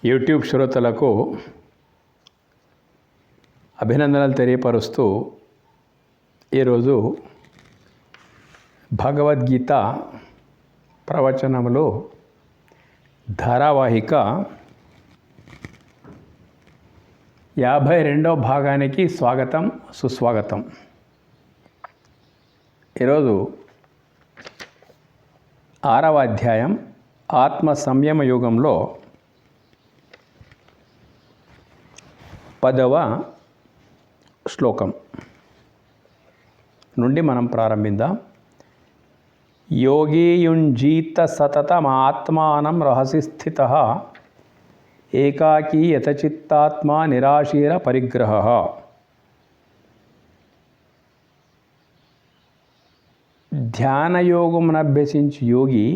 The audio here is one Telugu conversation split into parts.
యూట్యూబ్ శ్రోతలకు అభినందనలు తెలియపరుస్తూ ఈరోజు భగవద్గీత ప్రవచనములో ధారావాహిక 52వ భాగానికి స్వాగతం సుస్వాగతం. ఈరోజు 6వ అధ్యాయం ఆత్మ సంయమ యోగంలో 10వ శ్లోకం నుండి మనం ప్రారంభిద్దాం. యోగి యుంజీత సతతమాత్మానం రహసి స్థితః ఏకాకీ యతచిత్తాత్మా నిరాశీర పరిగ్రహః. ధ్యానయోగమునభ్యసించి యోగి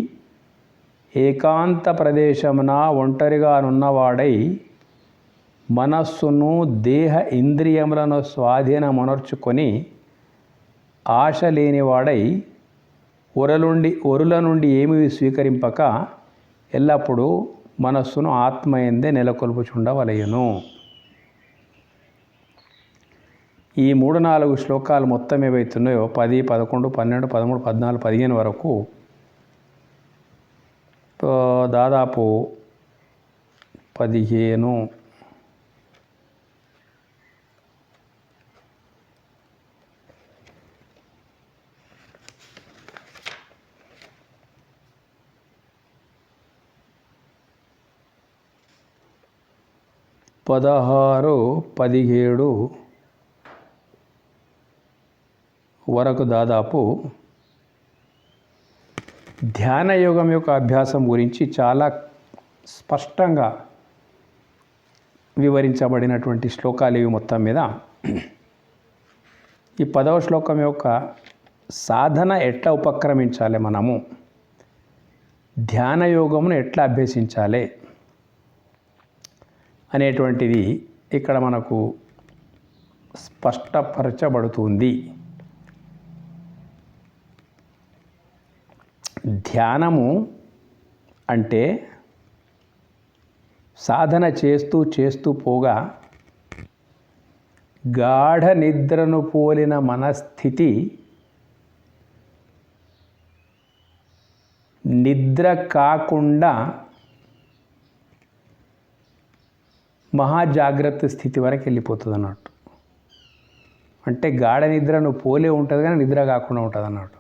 ఏకాంత ప్రదేశమున ఒంటరిగానున్నవాడై మనస్సును దేహ ఇంద్రియములను స్వాధీనమునర్చుకొని ఆశ లేనివాడై ఒరుల నుండి ఏమీ స్వీకరింపక ఎల్లప్పుడూ మనస్సును ఆత్మయందే నెలకొల్పుచుండవలయును. ఈ 3-4 శ్లోకాలు మొత్తం ఏవైతున్నాయో 10, 11, 12, 13, 14, 15 వరకు దాదాపు 15 16, 17 వరకు దాదాపు ధ్యానయోగం యొక్క అభ్యాసం గురించి చాలా స్పష్టంగా వివరించబడినటువంటి శ్లోకాలు ఇవి. మొత్తం మీద ఈ 10వ శ్లోకం యొక్క సాధన ఎట్లా ఉపక్రమించాలి, మనము ధ్యానయోగమును ఎట్లా అభ్యసించాలి అనేటువంటిది ఇక్కడ మనకు స్పష్టపరచబడుతుంది. ధ్యానము అంటే సాధన చేస్తూ పోగా గాఢ నిద్రను పోలిన మనస్థితి నిద్ర కాకుండా మహాజాగ్రత్త స్థితి వరకు వెళ్ళిపోతుంది అన్నట్టు. అంటే గాఢ నిద్రను పోలే ఉంటుంది కానీ నిద్ర కాకుండా ఉంటుంది అన్నట్టు.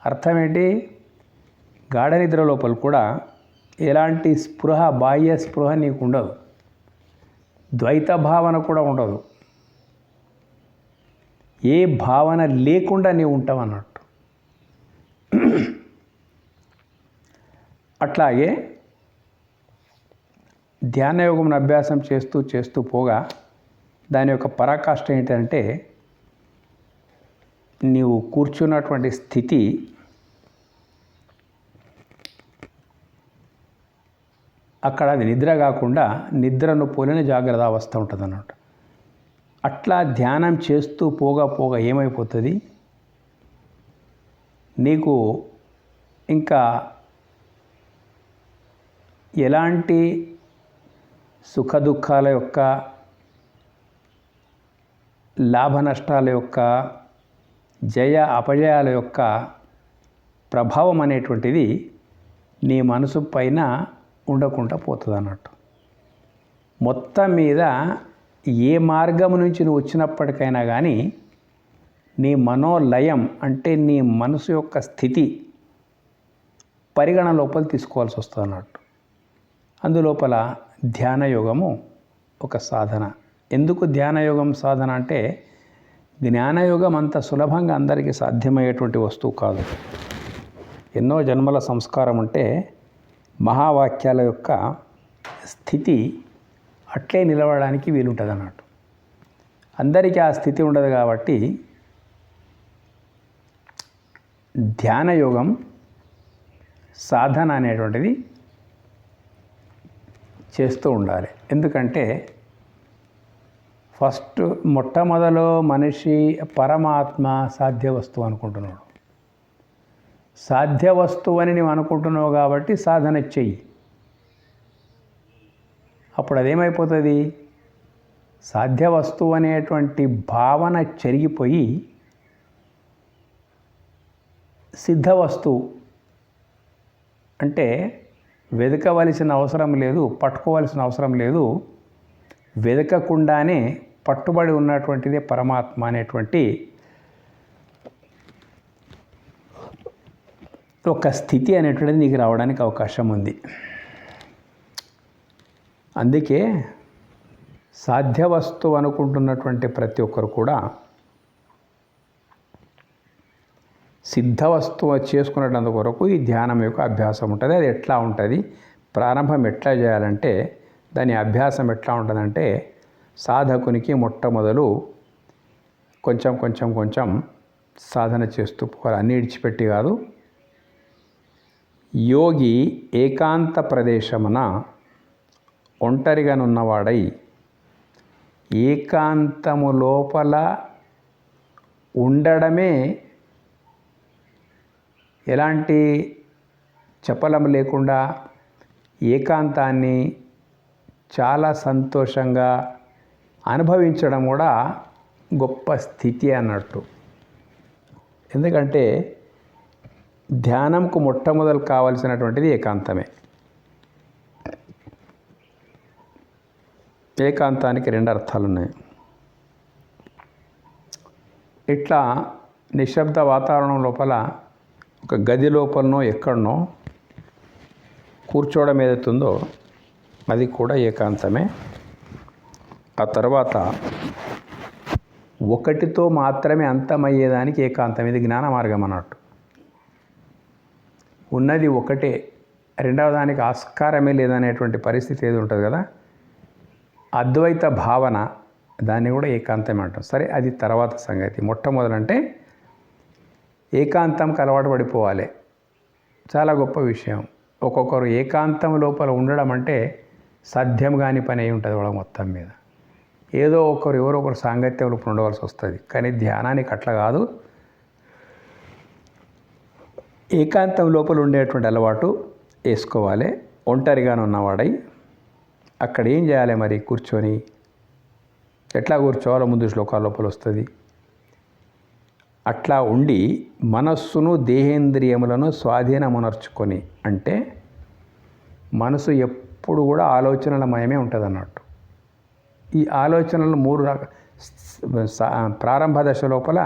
అర్థం ఏంటి? గాఢ నిద్ర లోపల కూడా ఎలాంటి స్పృహ, బాహ్య స్పృహ నీకు ఉండదు, ద్వైత భావన కూడా ఉండదు, ఏ భావన లేకుండా నీవు ఉంటావు అన్నట్టు. అట్లాగే ధ్యానయోగం అభ్యాసం చేస్తూ పోగా దాని యొక్క పరాకాష్ఠ ఏంటంటే నీవు కూర్చున్నటువంటి స్థితి అక్కడ అది నిద్ర కాకుండా నిద్రను పోలిన జాగ్రత్త అవస్థ ఉంటుంది అన్నట్టు. అట్లా ధ్యానం చేస్తూ పోగా ఏమైపోతుంది, నీకు ఇంకా ఎలాంటి సుఖ దుఃఖాల యొక్క, లాభ నష్టాల యొక్క, జయ అపజయాల యొక్క ప్రభావం అనేటువంటిది నీ మనసు పైన ఉండకుండా పోతుంది అన్నట్టు. మొత్తం మీద ఏ మార్గం నుంచి నువ్వు వచ్చినప్పటికైనా కానీ నీ మనోలయం అంటే నీ మనసు యొక్క స్థితి పరిగణ లోపల తీసుకోవాల్సి వస్తుంది అన్నట్టు. అందులోపల ధ్యానయోగము ఒక సాధన. ఎందుకు ధ్యానయోగం సాధన అంటే జ్ఞానయోగం అంత సులభంగా అందరికీ సాధ్యమయ్యేటువంటి వస్తువు కాదు. ఎన్నో జన్మల సంస్కారం ఉంటే మహావాక్యాల యొక్క స్థితి అట్లే నిలవడానికి వీలుంటుంది అన్నట్టు. అందరికీ ఆ స్థితి ఉండదు కాబట్టి ధ్యానయోగం సాధన అనేటువంటిది చేస్తూ ఉండాలి. ఎందుకంటే మొట్టమొదలు మనిషి పరమాత్మ సాధ్య వస్తువు అనుకుంటున్నాడు. సాధ్య వస్తువు అని నువ్వు అనుకుంటున్నావు కాబట్టి సాధన చెయ్యి. అప్పుడు అదేమైపోతుంది, సాధ్య వస్తువు అనేటువంటి భావన చెరిగిపోయి సిద్ధ వస్తువు అంటే వెతకవలసిన అవసరం లేదు, పట్టుకోవలసిన అవసరం లేదు, వెతకకుండానే పట్టుబడి ఉన్నటువంటిదే పరమాత్మ అనేటువంటి ఒక స్థితి అనేటువంటిది నీకు రావడానికి అవకాశం ఉంది. అందుకే సాధ్య వస్తువు అనుకుంటున్నటువంటి ప్రతి ఒక్కరు కూడా సిద్ధ వస్తువు చేసుకునేటందు కొరకు ఈ ధ్యానం యొక్క అభ్యాసం ఉంటుంది. అది ఎట్లా ఉంటుంది, ప్రారంభం ఎట్లా చేయాలంటే దాని అభ్యాసం ఎట్లా ఉంటుందంటే సాధకునికి మొట్టమొదలు కొంచెం కొంచెం కొంచెం సాధన చేస్తూ పోవాలి, అన్ని ఇడిచిపెట్టి కాదు. యోగి ఏకాంత ప్రదేశమున ఒంటరిగానున్నవాడై ఏకాంతము లోపల ఉండడమే, ఎలాంటి చపలం లేకుండా ఏకాంతాన్ని చాలా సంతోషంగా అనుభవించడం కూడా గొప్ప స్థితి అన్నట్టు. ఎందుకంటే ధ్యానంకు మొట్టమొదలు కావలసినటువంటిది ఏకాంతమే. ఏకాంతానికి రెండు అర్థాలు ఉన్నాయి. ఇట్లా నిశ్శబ్ద వాతావరణం లోపల ఒక గది లోపలనో ఎక్కడనో కూర్చోవడం ఏదైతుందో అది కూడా ఏకాంతమే. ఆ తర్వాత ఒకటితో మాత్రమే అంతమయ్యేదానికి ఏకాంతం, ఇది జ్ఞాన మార్గం అన్నట్టు. ఉన్నది ఒకటే, రెండవ దానికి ఆస్కారమే లేదనేటువంటి పరిస్థితి ఏది ఉంటుంది కదా, అద్వైత భావన, దాన్ని కూడా ఏకాంతం అంటాం. సరే, అది తర్వాత సంగతి. మొట్టమొదలంటే ఏకాంతంకి అలవాటు పడిపోవాలి. చాలా గొప్ప విషయం. ఒక్కొక్కరు ఏకాంతం లోపల ఉండడం అంటే సాధ్యం కాని పని అయి ఉంటుంది వాళ్ళ మొత్తం మీద. ఏదో ఒకరు ఎవరో ఒకరు సాంగత్యం లోపల ఉండవలసి వస్తుంది. కానీ ధ్యానానికి అట్లా కాదు, ఏకాంతం లోపల ఉండేటువంటి అలవాటు వేసుకోవాలి. ఒంటరిగానే ఉన్నవాడై అక్కడ ఏం చేయాలి మరి, కూర్చొని ఎట్లా కూర్చోవాలో ముందు శ్లోకాల లోపల వస్తుంది. అట్లా ఉండి మనస్సును దేహేంద్రియములను స్వాధీనమునర్చుకొని, అంటే మనసు ఎప్పుడు కూడా ఆలోచనలమయమే ఉంటుంది అన్నట్టు. ఈ ఆలోచనలు ప్రారంభ దశ లోపల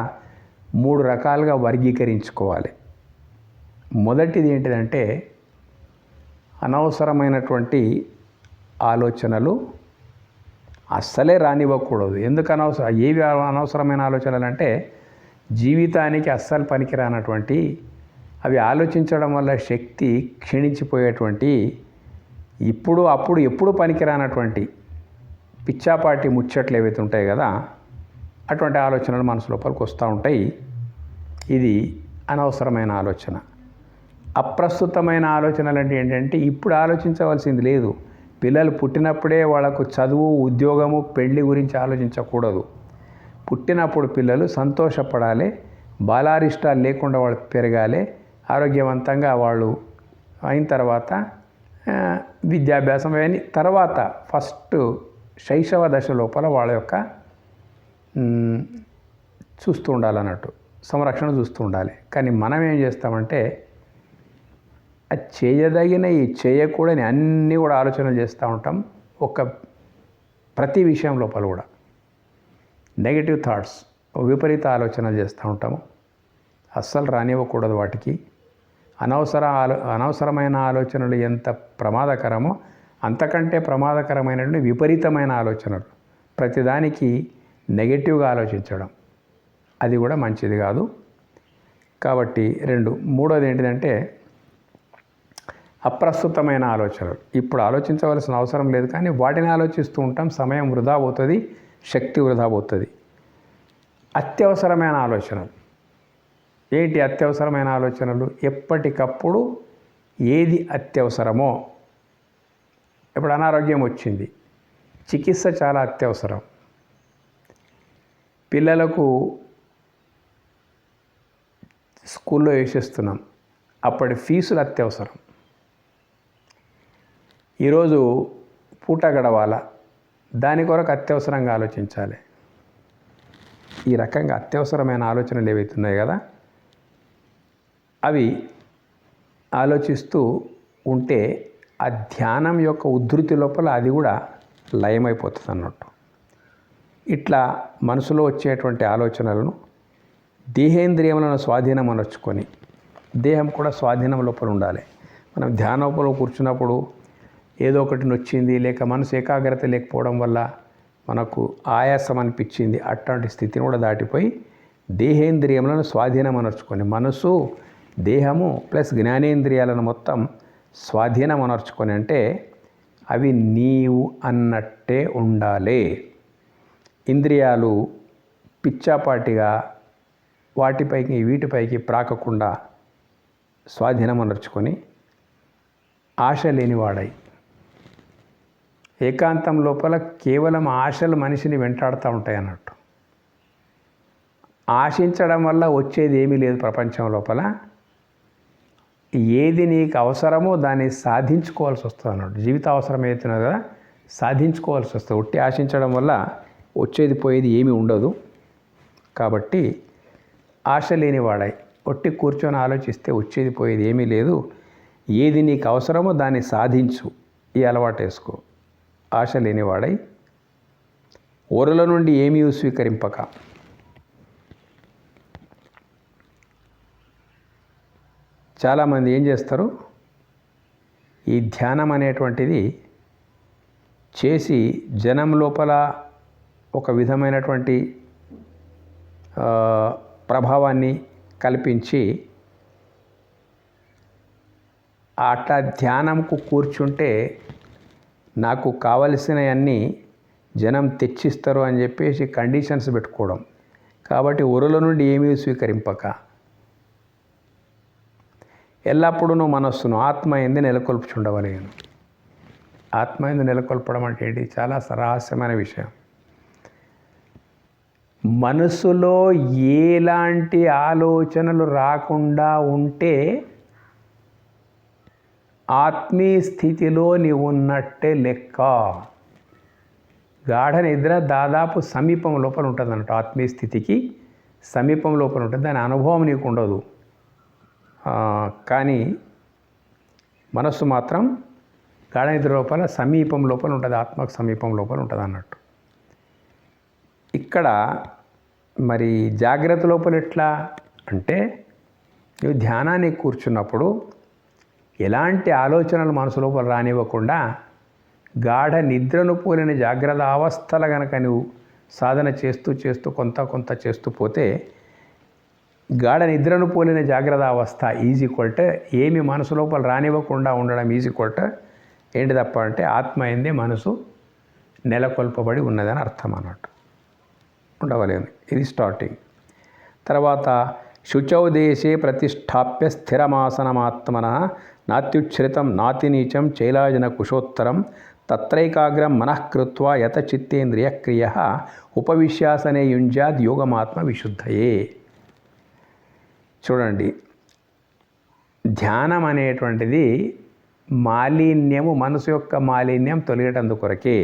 3 రకాలుగా వర్గీకరించుకోవాలి. మొదటిది ఏంటిదంటే అనవసరమైనటువంటి ఆలోచనలు అస్సలే రానివ్వకూడదు. ఎందుకు ఏవి అనవసరమైన ఆలోచనలు అంటే జీవితానికి అస్సలు పనికిరానటువంటి, అవి ఆలోచించడం వల్ల శక్తి క్షీణించిపోయేటువంటి, ఎప్పుడు పనికిరానటువంటి పిచ్చాపాటి ముచ్చట్లు ఏవైతే ఉంటాయి కదా, అటువంటి ఆలోచనలు మనసు లోపలికి వస్తూ ఉంటాయి. ఇది అనవసరమైన ఆలోచన. అప్రస్తుతమైన ఆలోచనలు అంటే ఏంటంటే ఇప్పుడు ఆలోచించవలసింది లేదు. పిల్లలు పుట్టినప్పుడే వాళ్ళకు చదువు, ఉద్యోగము, పెళ్లి గురించి ఆలోచించకూడదు. పుట్టినప్పుడు పిల్లలు సంతోషపడాలి, బాలారిష్టాలు లేకుండా వాళ్ళు పెరగాలి, ఆరోగ్యవంతంగా వాళ్ళు అయిన తర్వాత విద్యాభ్యాసం అవన్నీ తర్వాత ఫస్ట్ శైశవ దశ లోపల వాళ్ళ యొక్క చూస్తూ ఉండాలన్నట్టు, సంరక్షణ చూస్తూ ఉండాలి. కానీ మనం ఏం చేస్తామంటే అది చేయదగినవి, చేయకూడని అన్నీ కూడా ఆలోచనలు చేస్తూ ఉంటాం. ప్రతి విషయం లోపల కూడా నెగిటివ్ థాట్స్, విపరీత ఆలోచనలు చేస్తూ ఉంటాము. అస్సలు రానివ్వకూడదు వాటికి. అనవసరమైన ఆలోచనలు ఎంత ప్రమాదకరమో అంతకంటే ప్రమాదకరమైనటువంటి విపరీతమైన ఆలోచనలు, ప్రతిదానికి నెగిటివ్గా ఆలోచించడం, అది కూడా మంచిది కాదు. కాబట్టి మూడోది ఏంటిదంటే అప్రస్తుతమైన ఆలోచనలు. ఇప్పుడు ఆలోచించవలసిన అవసరం లేదు, కానీ వాటిని ఆలోచిస్తూ ఉంటాం. సమయం వృధా పోతుంది, శక్తి వృధా పోతుంది. అత్యవసరమైన ఆలోచనలు ఏంటి? అత్యవసరమైన ఆలోచనలు ఎప్పటికప్పుడు ఏది అత్యవసరమో, ఇప్పుడు అనారోగ్యం వచ్చింది, చికిత్స చాలా అత్యవసరం. పిల్లలకు స్కూల్లో వేసేస్తున్నాం, అప్పటి ఫీజులు అత్యవసరం. ఈరోజు పూట గడవాలా, దాని కొరకు అత్యవసరంగా ఆలోచించాలి. ఈ రకంగా అత్యవసరమైన ఆలోచనలు ఏవైతే ఉన్నాయో కదా, అవి ఆలోచిస్తూ ఉంటే ఆ ధ్యానం యొక్క ఉద్ధృతి లోపల అది కూడా లయమైపోతుంది అన్నట్టు. ఇట్లా మనసులో వచ్చేటువంటి ఆలోచనలను దేహేంద్రియములను స్వాధీనం అనర్చుకొని, దేహం కూడా స్వాధీనం లోపల ఉండాలి. మనం ధ్యానంలో కూర్చున్నప్పుడు ఏదో ఒకటి నొచ్చింది, లేక మనసు ఏకాగ్రత లేకపోవడం వల్ల మనకు ఆయాసం అనిపించింది, అట్లాంటి స్థితిని కూడా దాటిపోయి దేహేంద్రియములను స్వాధీనం అనర్చుకొని, మనసు దేహము ప్లస్ జ్ఞానేంద్రియాలను మొత్తం స్వాధీనం అనర్చుకొని, అంటే అవి నీవు అన్నట్టే ఉండాలి. ఇంద్రియాలు పిచ్చాపాటిగా వాటిపైకి వీటిపైకి ప్రాకకుండా స్వాధీనం అనర్చుకొని ఆశ లేనివాడై, ఏకాంతం లోపల కేవలం ఆశలు మనిషిని వెంటాడుతూ ఉంటాయి అన్నట్టు. ఆశించడం వల్ల వచ్చేది ఏమీ లేదు ప్రపంచం లోపల. ఏది నీకు అవసరమో దాన్ని సాధించుకోవాల్సి వస్తుంది అన్నట్టు. జీవిత అవసరం అవుతున్నది కదా, సాధించుకోవాల్సి వస్తుంది. ఒట్టి ఆశించడం వల్ల వచ్చేది పోయేది ఏమీ ఉండదు. కాబట్టి ఆశ లేనివాడై ఒట్టి కూర్చొని ఆలోచిస్తే వచ్చేది పోయేది ఏమీ లేదు. ఏది నీకు అవసరమో దాన్ని సాధించు, ఈ అలవాటు వేసుకో. ఆశ లేనివాడై ఓరల నుండి ఏమీ స్వీకరింపక, చాలామంది ఏం చేస్తారు, ఈ ధ్యానం అనేటువంటిది చేసి జనం లోపల ఒక విధమైనటువంటి ప్రభావాన్ని కల్పించి అట్లా ధ్యానంకు కూర్చుంటే నాకు కావలసినవన్నీ జనం తెచ్చిస్తారు అని చెప్పేసి కండిషన్స్ పెట్టుకోవడం. కాబట్టి ఒరుల నుండి ఏమీ స్వీకరింపక ఎల్లప్పుడూ మనస్సును ఆత్మ ఎందు నెలకొల్పుచుండవలేను. ఆత్మ ఎందు నెలకొల్పడం అంటే ఏంటి? చాలా రహస్యమైన విషయం. మనసులో ఎలాంటి ఆలోచనలు రాకుండా ఉంటే ఆత్మీయ స్థితిలో నీవు ఉన్నట్టే లెక్క. గాఢ నిద్ర దాదాపు సమీపం లోపల ఉంటుంది అన్నట్టు. ఆత్మీయ స్థితికి సమీపం లోపల ఉంటుంది, దాని అనుభవం నీకు ఉండదు. కానీ మనస్సు మాత్రం గాఢ నిద్ర లోపల సమీపం లోపల ఉంటుంది, ఆత్మకు సమీపం లోపల ఉంటుంది అన్నట్టు. ఇక్కడ మరి జాగ్రత్త లోపల ఎట్లా అంటే, నువ్వు ధ్యానానికి కూర్చున్నప్పుడు ఎలాంటి ఆలోచనలు మనసు లోపల రానివ్వకుండా గాఢ నిద్రను పోలిన జాగ్రత్త అవస్థల కనుక నువ్వు సాధన చేస్తూ చేస్తూ కొంత చేస్తూ పోతే గాఢ నిద్రను పోలిన జాగ్రత్త అవస్థ ఈజ్ ఈక్వల్ టు ఏమి మనసు లోపల రానివ్వకుండా ఉండడం ఈజ్ ఈక్వల్ టు ఏంటి తప్ప అంటే ఆత్మ అయిందే మనసు నెలకొల్పబడి ఉన్నదని అర్థం అన్నట్టు. ఉండవలేను. ఇది స్టార్టింగ్. తర్వాత శుచౌ దేశే ప్రతిష్టాప్య స్థిరమాసనమాత్మన నాత్యుచ్ఛ్రితం నాతి నీచం చైలాజన కుశోత్తరం తత్రైకాగ్రం మనఃకృత్వా యత చిత్తేంద్రియ క్రియ ఉపవిశ్యాసనే యుంజాద్ యోగమాత్మ విశుద్ధయే. చూడండి, ధ్యానం అనేటువంటిది మాలిన్యము, మనసు యొక్క మాలిన్యం తొలగేటందు కొరకే.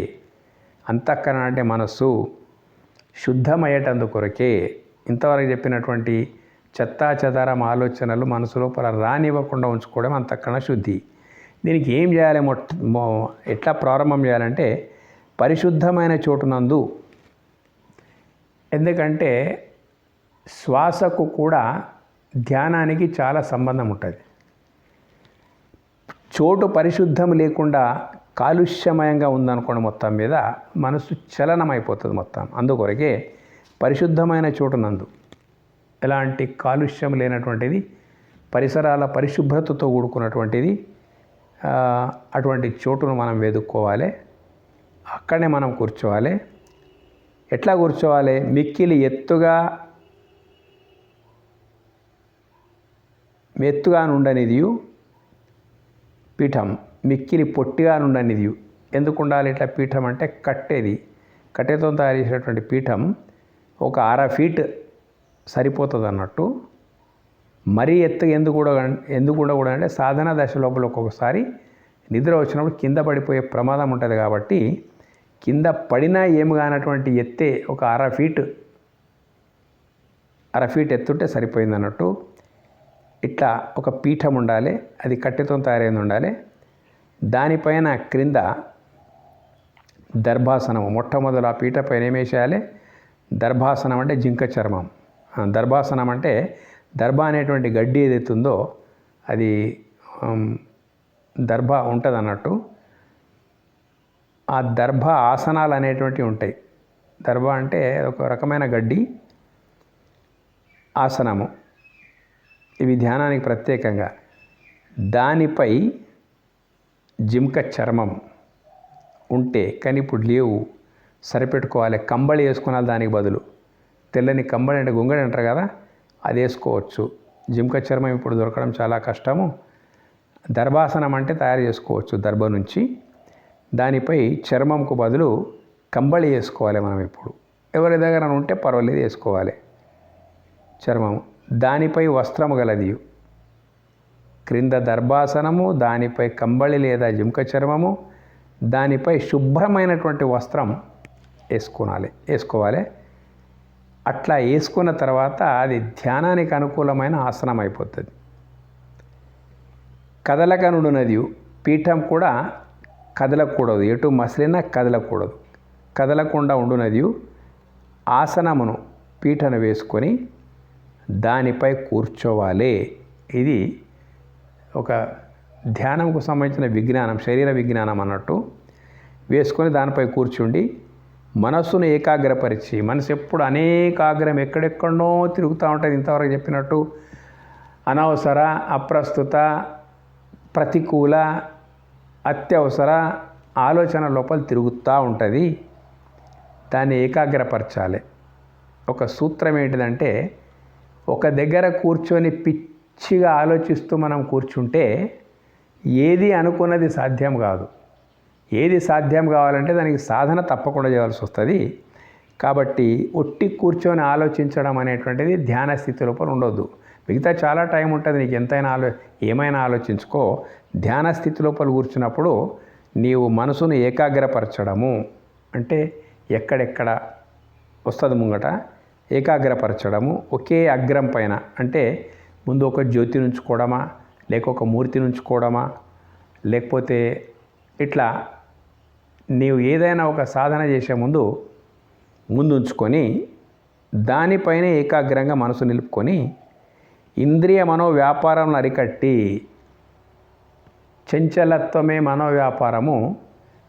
అంతఃకరణ అంటే మనస్సు శుద్ధమయ్యేటందు కొరకే. ఇంతవరకు చెప్పినటువంటి చెత్తా చెదారం ఆలోచనలు మనసు లోపల రానివ్వకుండా ఉంచుకోవడం అంతఃకరణ శుద్ధి. దీనికి ఏం చేయాలి? ఎట్లా ప్రారంభం చేయాలంటే పరిశుద్ధమైన చోటునందు. ఎందుకంటే శ్వాసకు కూడా ధ్యానానికి చాలా సంబంధం ఉంటుంది. చోటు పరిశుద్ధం లేకుండా కాలుష్యమయంగా ఉందనుకోండి, మొత్తం మీద మనసు చలనమైపోతుంది మొత్తం. అందుకొరకే పరిశుద్ధమైన చోటునందు, ఎలాంటి కాలుష్యం లేనటువంటిది, పరిసరాల పరిశుభ్రతతో కూడుకున్నటువంటిది, అటువంటి చోటును మనం వెతుక్కోవాలి. అక్కడనే మనం కూర్చోవాలి. ఎట్లా కూర్చోవాలి? మిక్కిలి ఎత్తుగా నుండనిదియు పీఠం, మిక్కిలి పొట్టిగా నుండనిదియు. ఎందుకు ఉండాలి ఇట్లా పీఠం అంటే? కట్టెతో తయారు చేసినటువంటి పీఠం ఒక 1/2 ఫీట్ సరిపోతుంది అన్నట్టు. మరీ ఎత్తుగా ఎందుకు ఉండకూడదు అంటే సాధన దశ లోపల ఒక్కొక్కసారి నిద్ర వచ్చినప్పుడు కింద పడిపోయే ప్రమాదం ఉంటుంది కాబట్టి కింద పడినా ఏమి కానటువంటి ఎత్తే ఒక అర ఫీట్ ఎత్తుంటే సరిపోయింది అన్నట్టు. ఇట్లా ఒక పీఠం ఉండాలి, అది కట్టెతో తయారైంది ఉండాలి. దానిపైన క్రింద దర్భాసనము, మొట్టమొదలు ఆ పీఠ పైన ఏమేసేయాలి, దర్భాసనం అంటే జింక చర్మం. దర్భాసనం అంటే దర్భ అనేటువంటి గడ్డి ఏదైతే ఉందో అది దర్భ ఉంటుంది అన్నట్టు. ఆ దర్భ ఆసనాలు అనేటువంటివి ఉంటాయి. దర్భ అంటే ఒక రకమైన గడ్డి ఆసనము, ఇవి ధ్యానానికి ప్రత్యేకంగా. దానిపై జింక చర్మం ఉంటే, కానీ ఇప్పుడు లేవు, సరిపెట్టుకోవాలి. కంబళి వేసుకున్నాను దానికి బదులు. తెల్లని కంబళి అంటే గుంగడి అంటారు కదా, అది వేసుకోవచ్చు. జింక చర్మం ఇప్పుడు దొరకడం చాలా కష్టము. దర్భాసనం అంటే తయారు చేసుకోవచ్చు దర్భ నుంచి. దానిపై చర్మంకు బదులు కంబళి వేసుకోవాలి మనం. ఇప్పుడు ఎవరి దగ్గర ఉంటే పర్వాలేదు, వేసుకోవాలి చర్మము. దానిపై వస్త్రము గలది, క్రింద దర్భాసనము, దానిపై కంబళి లేదా జింక చర్మము, దానిపై శుభ్రమైనటువంటి వస్త్రం వేసుకోవాలి. అట్లా వేసుకున్న తర్వాత అది ధ్యానానికి అనుకూలమైన ఆసనం అయిపోతుంది. కదలకనుడునది, పీఠం కూడా కదలకూడదు, ఎటు మసిలినా కదలకూడదు. కదలకుండా ఉండునది ఆసనమును పీఠను వేసుకొని దానిపై కూర్చోవాలి. ఇది ఒక ధ్యానంకు సంబంధించిన విజ్ఞానం, శరీర విజ్ఞానం అన్నట్టు. వేసుకొని దానిపై కూర్చుండి మనస్సును ఏకాగ్రపరిచి, మనసు ఎప్పుడు అనేకాగ్రం ఎక్కడెక్కడో తిరుగుతూ ఉంటుంది. ఇంతవరకు చెప్పినట్టు అనవసర, అప్రస్తుత, ప్రతికూల, అత్యవసర ఆలోచన లోపల తిరుగుతూ ఉంటుంది. దాన్ని ఏకాగ్రపరచాలి. ఒక సూత్రం ఏంటిదంటే, ఒక దగ్గర కూర్చొని పిచ్చిగా ఆలోచిస్తూ మనం కూర్చుంటే ఏది అనుకున్నది సాధ్యం కాదు. ఏది సాధ్యం కావాలంటే దానికి సాధన తప్పకుండా చేయాల్సి వస్తుంది. కాబట్టి ఒట్టి కూర్చొని ఆలోచించడం అనేటువంటిది ధ్యాన స్థితి లోపల ఉండొద్దు. మిగతా చాలా టైం ఉంటుంది, నీకు ఎంతైనా ఏమైనా ఆలోచించుకో. ధ్యాన స్థితి లోపల కూర్చున్నప్పుడు నీవు మనసును ఏకాగ్రపరచడము అంటే ఎక్కడెక్కడ వస్తుంది ముంగట ఏకాగ్రపరచడము. ఒకే అగ్రం పైన అంటే ముందు ఒక జ్యోతి ఉంచుకోవడమా, లేక ఒక మూర్తి ఉంచుకోవడమా, లేకపోతే ఇట్లా నీవు ఏదైనా ఒక సాధన చేసే ముందు ఉంచుకొని దానిపైన ఏకాగ్రంగా మనసు నిలుపుకొని ఇంద్రియ మనోవ్యాపారం అరికట్టి, చంచలత్వమే మనోవ్యాపారము,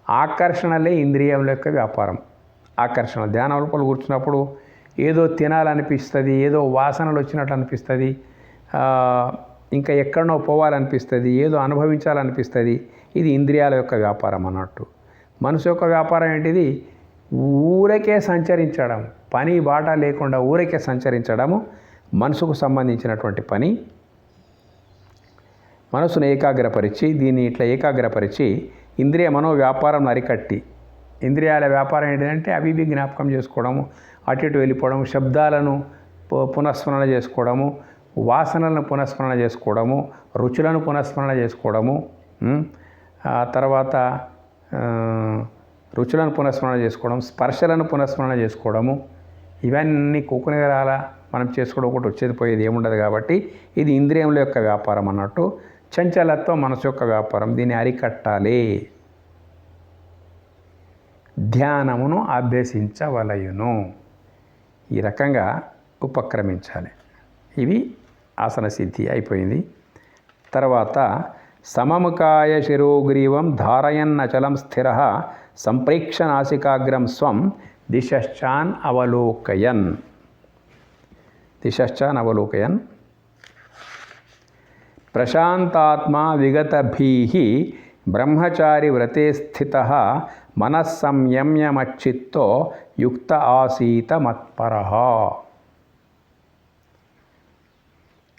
ఆకర్షణలే ఇంద్రియం యొక్క వ్యాపారం. ఆకర్షణ ధ్యానం లోపల కూర్చున్నప్పుడు ఏదో తినాలనిపిస్తుంది, ఏదో వాసనలు వచ్చినట్టు అనిపిస్తుంది, ఇంకా ఎక్కడనో పోవాలనిపిస్తుంది, ఏదో అనుభవించాలనిపిస్తుంది. ఇది ఇంద్రియాల యొక్క వ్యాపారం అన్నట్టు. మనసు యొక్క వ్యాపారం ఏంటిది? ఊరకే సంచరించడం, పని బాట లేకుండా ఊరకే సంచరించడము మనసుకు సంబంధించినటువంటి పని. మనసును ఏకాగ్రపరిచి, దీన్ని ఇట్లా ఏకాగ్రపరిచి ఇంద్రియ మనో వ్యాపారం అరికట్టి, ఇంద్రియాల వ్యాపారం ఏంటంటే అవి ఇవి జ్ఞాపకం చేసుకోవడము, అటు ఇటు వెళ్ళిపోవడము, శబ్దాలను పునఃస్మరణ చేసుకోవడము, వాసనలను పునఃస్మరణ చేసుకోవడము, రుచులను పునఃస్మరణ చేసుకోవడము, తర్వాత రుచులను పునఃస్మరణ చేసుకోవడం, స్పర్శలను పునఃస్మరణ చేసుకోవడము. ఇవన్నీ కూకునేరాల మనం చేసుకోవడం ఒకటి వచ్చేది పోయేది ఏముండదు. కాబట్టి ఇది ఇంద్రియముల యొక్క వ్యాపారం అన్నట్టు. చంచలత్వం మనసు యొక్క వ్యాపారం, దీన్ని అరికట్టాలి. ధ్యానమును అభ్యసించవలయును. ఈ రకంగా ఉపక్రమించాలి. ఇవి ఆసన సిద్ధి అయిపోయింది. తర్వాత సమముకాయ శిరోగ్రీవం ధారయన్నచలం స్థిర సంప్రేక్ష నాసికాగ్రం స్వం దిశశ్చాన్ అవలోకయన్. ప్రశాంతాత్మా విగతభీః బ్రహ్మచారి వ్రతే స్థితః మనస్సంయమ్యమచ్చిత్తో యుక్త ఆసీత మత్పరః.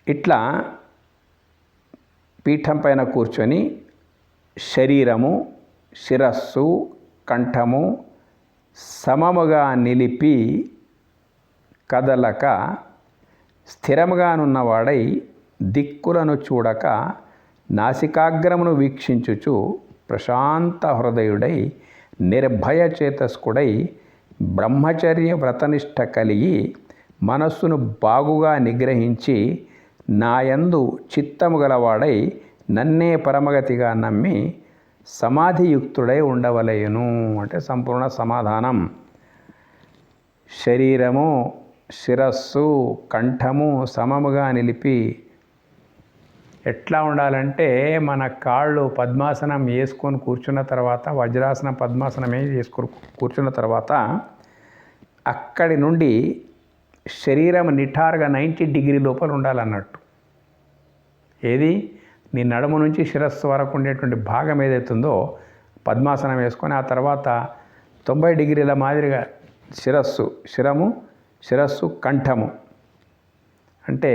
ఇట్లా పీఠం పైన కూర్చొని శరీరము, శిరస్సు, కంఠము సమముగా నిలిపి కదలక స్థిరముగానున్నవాడై దిక్కులను చూడక నాసికాగ్రమును వీక్షించుచు ప్రశాంత హృదయుడై నిర్భయ చేతస్కుడై బ్రహ్మచర్య వ్రతనిష్ట కలిగి మనస్సును బాగుగా నిగ్రహించి నాయందు చిత్తము గలవాడై నన్నే పరమగతిగా నమ్మి సమాధియుక్తుడై ఉండవలయును. అంటే సంపూర్ణ సమాధానం. శరీరము, శిరస్సు, కంఠము సమముగా నిలిపి ఎట్లా ఉండాలంటే మన కాళ్ళు పద్మాసనం వేసుకొని కూర్చున్న తర్వాత, వజ్రాసనం పద్మాసనం వేసుకొని కూర్చున్న తర్వాత అక్కడి నుండి శరీరం నిఠారుగా 90 డిగ్రీ లోపల ఉండాలన్నట్టు. ఏది నీ నడుము నుంచి శిరస్సు వరకు ఉండేటువంటి భాగం ఏదైతుందో పద్మాసనం వేసుకొని ఆ తర్వాత 90 డిగ్రీల మాదిరిగా శిరస్సు కంఠము అంటే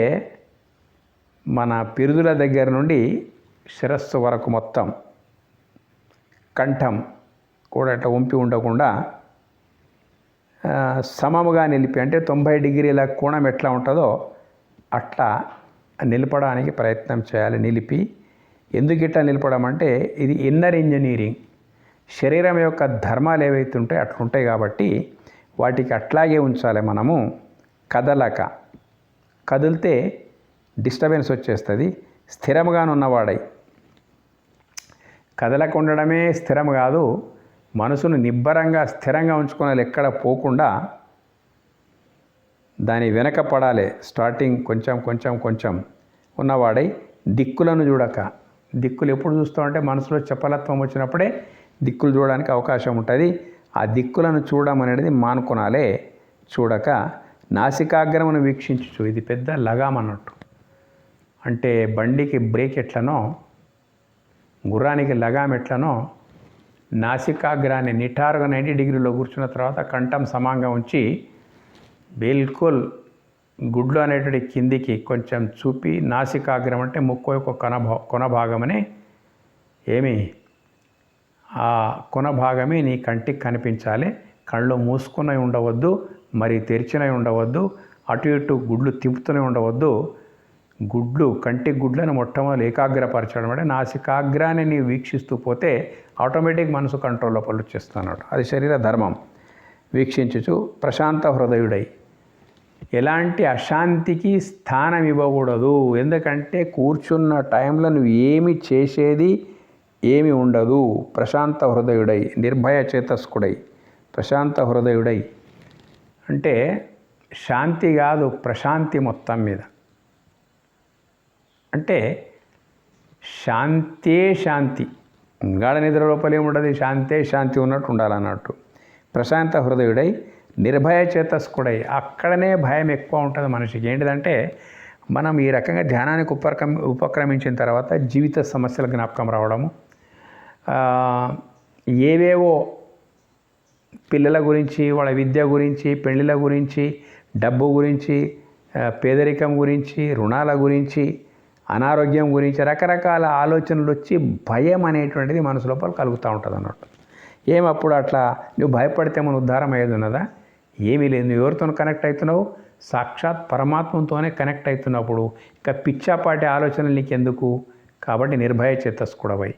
మన పిరుదుల దగ్గర నుండి శిరస్సు వరకు మొత్తం, కంఠం కూడా ఇట్లా వంపి ఉండకుండా సమముగా నిలిపి అంటే 90 డిగ్రీల కోణం ఎట్లా ఉంటుందో అట్లా నిలపడానికి ప్రయత్నం చేయాలి. నిలిపి ఎందుకు ఇట్లా నిలపడం అంటే ఇది ఇన్నర్ ఇంజనీరింగ్. శరీరం యొక్క ధర్మాలు ఏవైతే ఉంటాయో అట్లుంటాయి కాబట్టి వాటికి అట్లాగే ఉంచాలి. మనము కదిలితే డిస్టర్బెన్స్ వచ్చేస్తుంది. స్థిరంగా ఉన్నవాడై కదలక ఉండడమే స్థిరం కాదు, మనసును నిబ్బరంగా స్థిరంగా ఉంచుకోవాలి. ఎక్కడ పోకుండా దాని వెనక పడాలి. స్టార్టింగ్ కొంచెం ఉన్నవాడై దిక్కులను చూడక, దిక్కులు ఎప్పుడు చూస్తామంటే మనసులో చపలత్వం వచ్చినప్పుడే దిక్కులు చూడడానికి అవకాశం ఉంటుంది. ఆ దిక్కులను చూడడం అనేది మానుకొనాలే. చూడక నాసికాగ్రమును వీక్షించు. ఇది పెద్ద లగాం అన్నట్టు. అంటే బండికి బ్రేక్ ఎట్లనో, గుర్రానికి లగాం ఎట్లనో, నాసికాగ్రాన్ని నిఠారుగా 90 డిగ్రీలో కూర్చున్న తర్వాత కంఠం సమానంగా ఉంచి బిల్కుల్ గుడ్లు అనేటువంటి కిందికి కొంచెం చూపి, నాసికాగ్రం అంటే ముక్కు యొక్క కొన భాగమని ఆ కొన భాగమే నీ కంటికి కనిపించాలి. కళ్ళు మూసుకునే ఉండవద్దు, మరి తెరిచినవి ఉండవద్దు, అటు ఇటు గుడ్లు తిప్పుతూనే ఉండవద్దు. కంటి గుడ్లను మొట్టమొదటి ఏకాగ్రపరచడం అంటే నాసికాగ్రాన్ని నీవు వీక్షిస్తూ పోతే ఆటోమేటిక్ మనసు కంట్రోల్ లోపల వచ్చేస్తున్నాడు. అది శరీర ధర్మం. వీక్షించుచు ప్రశాంత హృదయుడై ఎలాంటి అశాంతికి స్థానం ఇవ్వకూడదు. ఎందుకంటే కూర్చున్న టైంలో నువ్వు ఏమి చేసేది ఏమి ఉండదు. ప్రశాంత హృదయుడై నిర్భయ చేతస్కుడై ప్రశాంత హృదయుడై అంటే శాంతి కాదు, ప్రశాంతి మొత్తం మీద. అంటే శాంతి గాఢ నిద్ర లోపల ఏముండదు, శాంతి ఉన్నట్టు ఉండాలన్నట్టు. ప్రశాంత హృదయుడై నిర్భయ చేతస్కుడై అక్కడనే భయం ఎక్కువ ఉంటుంది మనిషికి. ఏంటిదంటే మనం ఈ రకంగా ధ్యానానికి ఉపక్రమించిన తర్వాత జీవిత సమస్యల జ్ఞాపకం రావడము, ఏవేవో పిల్లల గురించి, వాళ్ళ విద్య గురించి, పెళ్ళిళ్ళ గురించి, డబ్బు గురించి, పేదరికం గురించి, రుణాల గురించి, అనారోగ్యం గురించి రకరకాల ఆలోచనలు వచ్చి భయం అనేటువంటిది మనసు లోపల కలుగుతూ ఉంటుంది అన్నట్టు. ఏమప్పుడు అట్లా నువ్వు భయపడితే మన ఉద్ధారం అయ్యేది ఉన్నదా? ఏమీ లేదు. నువ్వు ఎవరితో కనెక్ట్ అవుతున్నావు? సాక్షాత్ పరమాత్మతోనే కనెక్ట్ అవుతున్నప్పుడు ఇక పిచ్చాపాటి ఆలోచనలు నీకెందుకు? కాబట్టి నిర్భయ చేతస్కుడవై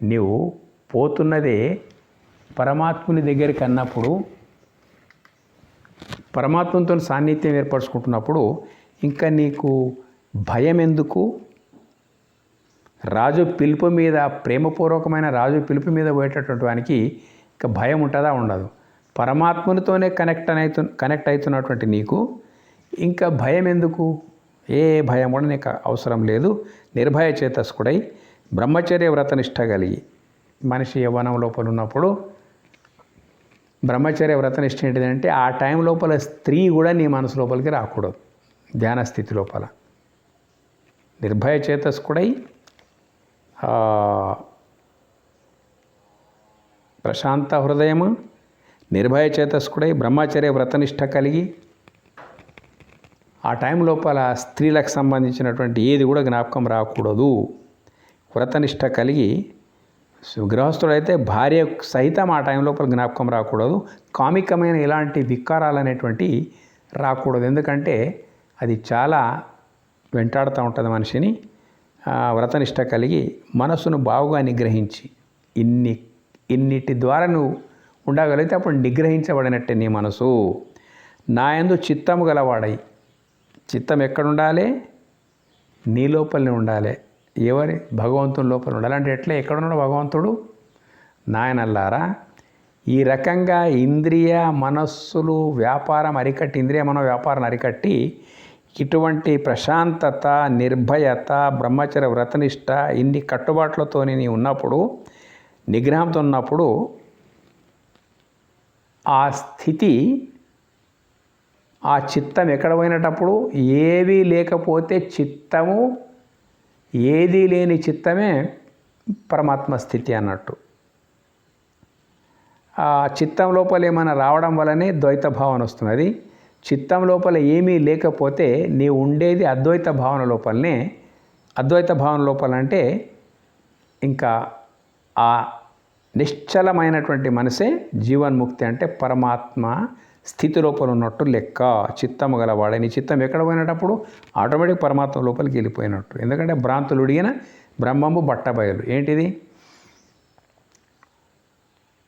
నీవు పోతున్నదే పరమాత్ముని దగ్గరికి అన్నప్పుడు, పరమాత్మతో సాన్నిధ్యం ఏర్పరచుకుంటున్నప్పుడు ఇంకా నీకు భయం ఎందుకు? రాజు పిలుపు మీద, ప్రేమపూర్వకమైన రాజు పిలుపు మీద పోయేటటువంటి వానికి ఇంకా భయం ఉంటుందా? ఉండదు. పరమాత్మనితోనే కనెక్ట్ అవుతున్నటువంటి నీకు ఇంకా భయం ఎందుకు? ఏ భయం కూడా నీకు అవసరం లేదు. నిర్భయ చేతస్కుడై బ్రహ్మచర్య వ్రతనిష్ట కలిగి, మనిషి యవ్వనం లోపల ఉన్నప్పుడు బ్రహ్మచర్య వ్రతనిష్ట ఏంటిదంటే ఆ టైం లోపల స్త్రీ కూడా నీ మనసు లోపలికి రాకూడదు. ధ్యాన స్థితి లోపల నిర్భయ చేతస్కుడై ప్రశాంత హృదయము, నిర్భయ చేతస్కుడై బ్రహ్మచర్య వ్రతనిష్ట కలిగి ఆ టైం లోపల స్త్రీలకు సంబంధించినటువంటి ఏది కూడా జ్ఞాపకం రాకూడదు. వ్రతనిష్ట కలిగి గృహస్థుడైతే భార్య సహితం ఆ టైం లోపల జ్ఞాపకం రాకూడదు. కామికమైన ఇలాంటి వికారాలు అనేటువంటి రాకూడదు. ఎందుకంటే అది చాలా వెంటాడుతూ ఉంటుంది మనిషిని. వ్రతనిష్ట కలిగి మనస్సును బాగుగా నిగ్రహించి ఇన్నిటి ద్వారా నువ్వు ఉండగలిగితే అప్పుడు నిగ్రహించబడినట్టే నీ మనసు. నా యందు చిత్తము గలవాడై. చిత్తం ఎక్కడ ఉండాలి? నీ లోపలనే ఉండాలి. ఎవరి? భగవంతుని లోపల ఉండాలి. అంటే ఎట్లా? ఎక్కడున్నాడు భగవంతుడు? నాయనల్లారా, ఈ రకంగా ఇంద్రియ మనస్సులు వ్యాపారం అరికట్టి, ఇంద్రియ మనో వ్యాపారం అరికట్టి ఇటువంటి ప్రశాంతత, నిర్భయత, బ్రహ్మచర్య వ్రతనిష్ట ఇన్ని కట్టుబాట్లతో నీ ఉన్నప్పుడు, నిగ్రహంతో ఉన్నప్పుడు ఆ స్థితి, ఆ చిత్తం ఎక్కడ పోయినటప్పుడు ఏవీ లేకపోతే చిత్తము, ఏదీ లేని చిత్తమే పరమాత్మ స్థితి అన్నట్టు. ఆ చిత్తం లోపల ఏమైనా రావడం వల్లనే ద్వైత భావన వస్తున్నది. చిత్తం లోపల ఏమీ లేకపోతే నీ ఉండేది అద్వైత భావన లోపలనే. అద్వైత భావన లోపల అంటే ఇంకా ఆ నిశ్చలమైనటువంటి మనసే జీవన్ముక్తి, అంటే పరమాత్మ స్థితి లోపల ఉన్నట్టు లెక్క. చిత్తము గలవాడే. నీ చిత్తం ఎక్కడ పోయినప్పుడు ఆటోమేటిక్ పరమాత్మ లోపలికి వెళ్ళిపోయినట్టు. ఎందుకంటే భ్రాంతులు ఉడిగిన బ్రహ్మము బట్టబయలు. ఏంటిది?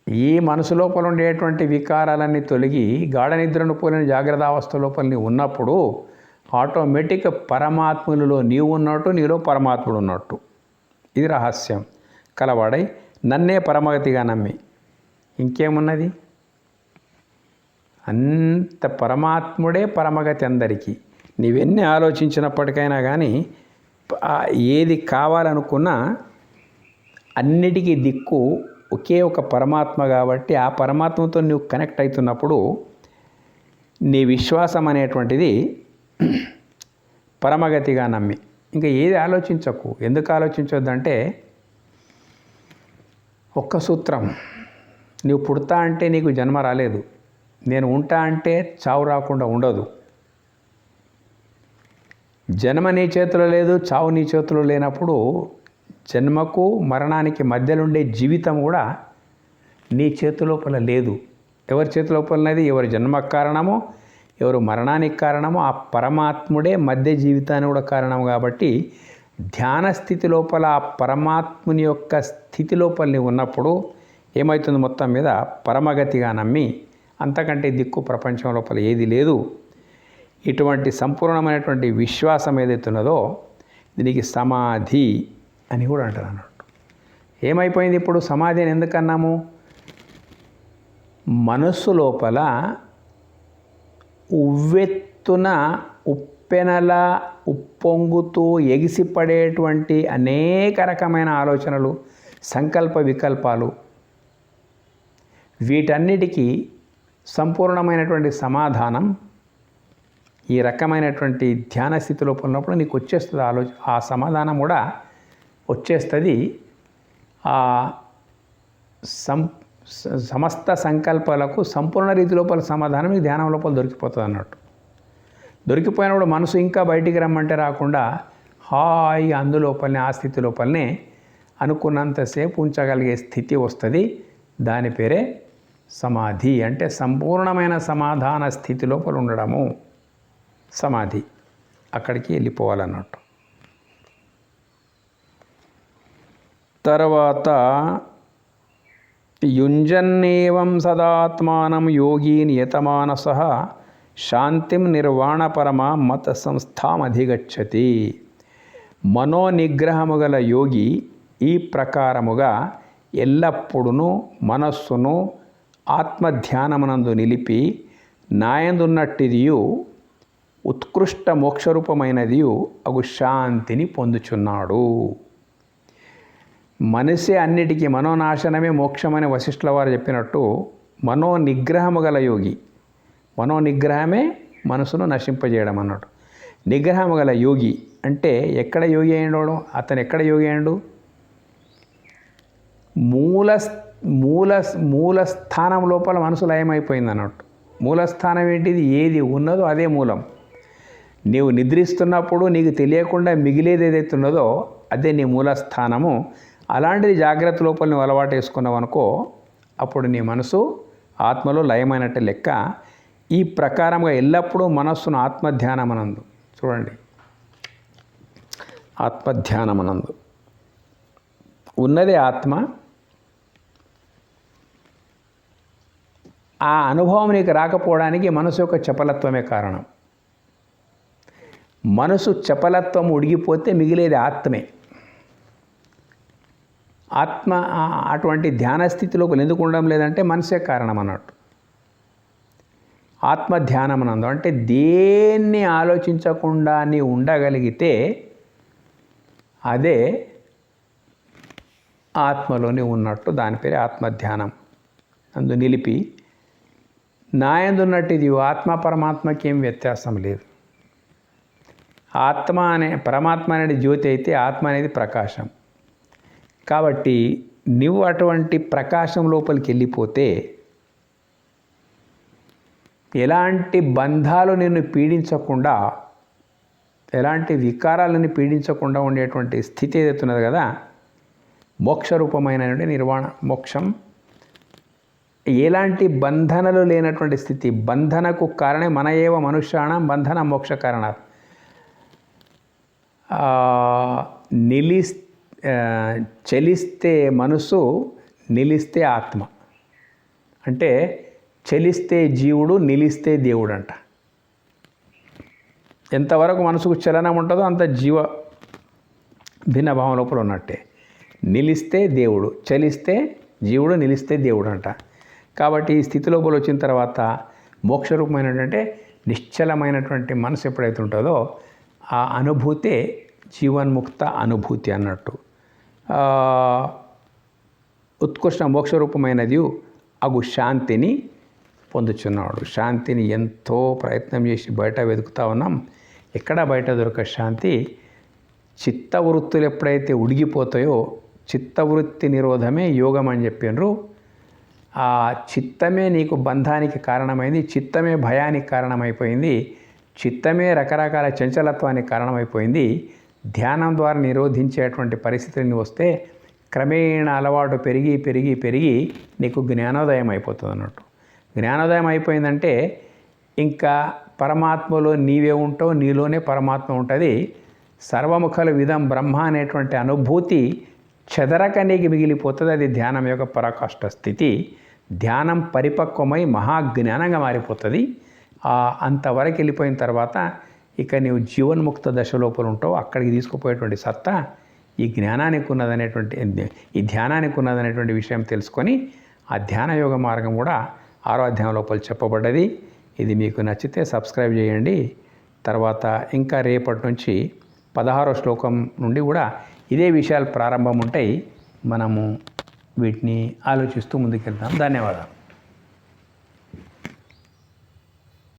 ఈ మనసు లోపల ఉండేటువంటి వికారాలన్నీ తొలగి గాఢ నిద్రను పోలిన జాగ్రత్త అవస్థ లోపల ఉన్నప్పుడు ఆటోమేటిక్ పరమాత్ములలో నీవు ఉన్నట్టు, నీలో పరమాత్ముడు ఉన్నట్టు. ఇది రహస్యం. కలవాడై నన్నే పరమగతిగా నమ్మి ఇంకేమున్నది? అంత పరమాత్ముడే పరమగతి అందరికీ. నీవెన్ని ఆలోచించినప్పటికైనా కానీ ఏది కావాలనుకున్నా అన్నిటికీ దిక్కు ఒకే ఒక పరమాత్మ కాబట్టి ఆ పరమాత్మతో నువ్వు కనెక్ట్ అవుతున్నప్పుడు నీ విశ్వాసం అనేటువంటిది పరమగతిగా నమ్మి ఇంకా ఏది ఆలోచించకు. ఎందుకు ఆలోచించొద్దంటే ఒక్క సూత్రం. నువ్వు పుడతా అంటే నీకు జన్మ రాలేదు. నేను ఉంటా అంటే చావు రాకుండా ఉండదు. జన్మ నీ చేతిలో లేదు, చావు నీ చేతిలో లేనప్పుడు జన్మకు మరణానికి మధ్యలో ఉండే జీవితం కూడా నీ చేతి లోపల లేదు. ఎవరి చేతి లోపలనేది? ఎవరి జన్మకు కారణమో, ఎవరు మరణానికి కారణమో ఆ పరమాత్ముడే మధ్య జీవితానికి కూడా కారణం. కాబట్టి ధ్యాన స్థితి లోపల ఆ పరమాత్ముని యొక్క స్థితి లోపల ఉన్నప్పుడు ఏమవుతుంది? మొత్తం మీద పరమగతిగా నమ్మి అంతకంటే దిక్కు ప్రపంచం లోపల ఏది లేదు. ఇటువంటి సంపూర్ణమైనటువంటి విశ్వాసం ఏదైతున్నదో దీనికి సమాధి అని కూడా అంటారు అన్నట్టు. ఏమైపోయింది ఇప్పుడు? సమాధి అని ఎందుకన్నాము? మనస్సు లోపల ఉవ్వెత్తున ఉప్పెనలా ఉప్పొంగుతూ ఎగిసిపడేటువంటి అనేక రకమైన ఆలోచనలు, సంకల్ప వికల్పాలు, వీటన్నిటికీ సంపూర్ణమైనటువంటి సమాధానం ఈ రకమైనటువంటి ధ్యాన స్థితిలో ఉన్నప్పుడు నీకు వచ్చేస్తుంది. ఆ సమాధానం కూడా వచ్చేస్తుంది. ఆ సమస్త సంకల్పాలకు సంపూర్ణ రీతి లోపల సమాధానం ఈ ధ్యానం లోపల దొరికిపోతుంది అన్నట్టు. దొరికిపోయినప్పుడు మనసు ఇంకా బయటికి రమ్మంటే రాకుండా హాయి అందులోపలనే, ఆ స్థితి లోపలనే అనుకున్నంతసేపు ఉంచగలిగే స్థితి వస్తుంది. దాని పేరే సమాధి. అంటే సంపూర్ణమైన సమాధాన స్థితి లోపల ఉండడము సమాధి. అక్కడికి వెళ్ళిపోవాలన్నట్టు. తర్వాత యుంజన్నేవం సదాత్మానం యోగి నియతమానసః శాంతిం నిర్వాణపరమ మత సంస్థామధిగచ్చతి. మనోనిగ్రహము గల యోగి ఈ ప్రకారముగా ఎల్లప్పుడూ మనస్సును ఆత్మధ్యానమునందు నిలిపి నాయందున్నట్టిదియు ఉత్కృష్ట మోక్షరూపమైనదియు అగు శాంతిని పొందుచున్నాడు. మనసే అన్నిటికీ మనోనాశనమే మోక్షమని వశిష్ఠుల వారు చెప్పినట్టు మనోనిగ్రహము గల యోగి, మనోనిగ్రహమే మనసును నశింపజేయడం అన్నాడు. నిగ్రహము గల యోగి అంటే ఎక్కడ యోగి అయ్యాడు? అతను ఎక్కడ యోగి అయ్యాడు? మూల స్థానం లోపల మనసు లయమైపోయింది అన్నట్టు. మూలస్థానం ఏంటిది? ఏది ఉన్నదో అదే మూలం. నీవు నిద్రిస్తున్నప్పుడు నీకు తెలియకుండా మిగిలేది ఏదైతే ఉన్నదో అదే నీ మూలస్థానము. అలాంటిది జాగ్రత్త లోపల నువ్వు అలవాటు వేసుకున్నావు అనుకో, అప్పుడు నీ మనసు ఆత్మలో లయమైనట్టు లెక్క. ఈ ప్రకారంగా ఎల్లప్పుడూ మనస్సును ఆత్మధ్యానమనందు చూడండి. ఆత్మధ్యానమనందు ఉన్నదే ఆత్మ. ఆ అనుభవం నీకు రాకపోవడానికి మనసు యొక్క చపలత్వమే కారణం. మనసు చపలత్వం ఉడిగిపోతే మిగిలేది ఆత్మే. ఆత్మ అటువంటి ధ్యాన స్థితిలోకి ఎందుకు ఉండడం లేదంటే మనసే కారణం అన్నట్టు. ఆత్మ ధ్యానం అనందం అంటే దేన్ని ఆలోచించకుండా నీ ఉండగలిగితే అదే ఆత్మలోనే ఉన్నట్టు. దాని పేరే ఆత్మధ్యానం. అందు నిలిపి నాయందున్నట్టు ఇది ఆత్మ పరమాత్మకి ఏం వ్యత్యాసం లేదు. ఆత్మ పరమాత్మ అనేది జ్యోతి అయితే ఆత్మ అనేది ప్రకాశం. కాబట్టి నువ్వు అటువంటి ప్రకాశం లోపలికి వెళ్ళిపోతే ఎలాంటి బంధాలు నిన్ను పీడించకుండా, ఎలాంటి వికారాలను పీడించకుండా ఉండేటువంటి స్థితి ఏదైతున్నది కదా, మోక్షరూపమైన నిర్వాణ మోక్షం, ఎలాంటి బంధనలు లేనటువంటి స్థితి. బంధనకు కారణం మన ఏవ మనుష్యాణం బంధన మోక్ష కారణాత్. చలిస్తే మనసు, నిలిస్తే ఆత్మ. అంటే చలిస్తే జీవుడు, నిలిస్తే దేవుడు అంట. ఎంతవరకు మనసుకు చలనం ఉంటుందో అంత జీవ భిన్నభావం లోపల ఉన్నట్టే. నిలిస్తే దేవుడు, చలిస్తే జీవుడు, నిలిస్తే దేవుడు అంట. కాబట్టి ఈ స్థితి లోపల వచ్చిన తర్వాత మోక్షరూపమైనటువంటి నిశ్చలమైనటువంటి మనసు ఎప్పుడైతే ఉంటుందో ఆ అనుభూతే జీవన్ముక్త అనుభూతి అన్నట్టు. ఉత్కృష్ట మోక్షరూపమైనది అగు శాంతిని పొందుచున్నాడు. శాంతిని ఎంతో ప్రయత్నం చేసి బయట వెతుకుతా ఉన్నాం, ఎక్కడ బయట దొరక శాంతి. చిత్తవృత్తులు ఎప్పుడైతే ఉడిగిపోతాయో, చిత్తవృత్తి నిరోధమే యోగం అని చెప్పినారు. ఆ చిత్తమే నీకు బంధానికి కారణమైంది, చిత్తమే భయానికి కారణమైపోయింది, చిత్తమే రకరకాల చంచలత్వానికి కారణమైపోయింది. ధ్యానం ద్వారా నిరోధించేటువంటి పరిస్థితులని వస్తే క్రమేణా అలవాటు పెరిగి పెరిగి పెరిగి నీకు జ్ఞానోదయం అయిపోతుంది అన్నట్టు. జ్ఞానోదయం అయిపోయిందంటే ఇంకా పరమాత్మలో నీవే ఉంటావు, నీలోనే పరమాత్మ ఉంటుంది. సర్వముఖల విధం బ్రహ్మ అనేటువంటి అనుభూతి చెదరక నీకు మిగిలిపోతుంది. అది ధ్యానం యొక్క పరాకాష్ఠ స్థితి. ధ్యానం పరిపక్వమై మహాజ్ఞానంగా మారిపోతుంది. అంతవరకు వెళ్ళిపోయిన తర్వాత ఇక నీవు జీవన్ముక్త దశ లోపల ఉంటావు. అక్కడికి తీసుకుపోయేటువంటి సత్తా ఈ జ్ఞానానికి ఉన్నదనేటువంటి, ఈ ధ్యానానికి ఉన్నదనేటువంటి విషయం తెలుసుకొని ఆ ధ్యాన యోగ మార్గం కూడా 6వ అధ్యాయం లోపల చెప్పబడ్డది. ఇది మీకు నచ్చితే సబ్స్క్రైబ్ చేయండి. తర్వాత ఇంకా రేపటి నుంచి 16వ శ్లోకం నుండి కూడా ఇదే విషయాలు ప్రారంభం ఉంటాయి. మనము వీటిని ఆలోచిస్తూ ముందుకెళ్తాం. ధన్యవాదాలు.